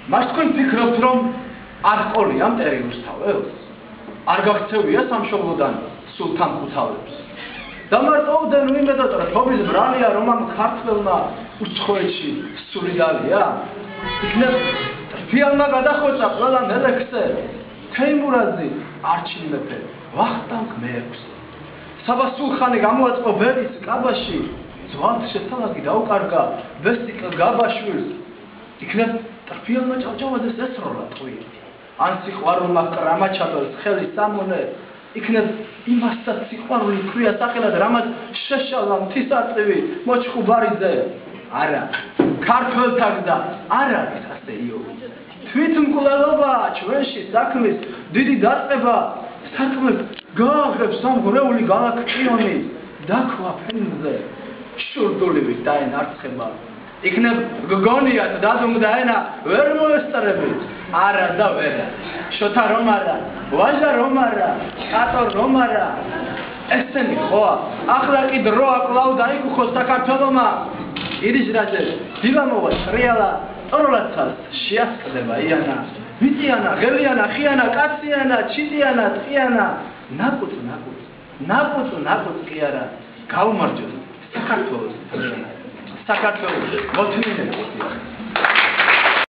მას თქვენ ფიქრობთ რომ არ ყოლია მტერი რუსთაველს? არ გაქცევია სამშობლოდან სულთან ხუთავებს? დამარტოვდნენ იმედად რომ თობის ბრალია რომ ამ ქართველმა უცხოეთში სული დალია? იქნებ რფიანმა გადახვეწა ყველა მელექსე თეიმურაზი არჩილ მეფე ვახტანგ მეექვსე საბასულხანი გამოაწყო ბერის კაბაში ძვალთ შესალაგი დაუკარგა ვესტიკ გაბაშვილს იქნებ რფიანმა ჭავჭავაძეს ესროლა ტყვია ან სიყვარულმა კრამაჩაბელს ხელი სამონე იქნებ იმასაც სიყვარული ქვია სახელად რამაც შეშალა მთისაწვი მოჩხუბარიძე არა ქართველთა გზა არ არის ასე იობი თვითმკვლელობა ჩვენში საქმის დიდი დაწყება საქმე გააღებს სამღრეული გალაქტიონი დაქვა ფენზე შურდულივით დაენარცხება იქნებ გგონიათ დადუმდა ენა ვერ მოესწრებით არა და ვერა შოთა რომ არა ვაჟა რომ არა კატო რომ არა ესენი ხოა ახლა კი დროა კვლავ დაიგუხოს საქართველომა ირიჟრაძე დილამოვა ტრიალა ტოროლაცას შეასკდება იანა ვიტიანა ღელიანა ხიანა კაციანა ჩიტიანა ტყიანა ნაკუწ კი არა გაუმარჯოს საქართველოს საქართველოს მოთმინე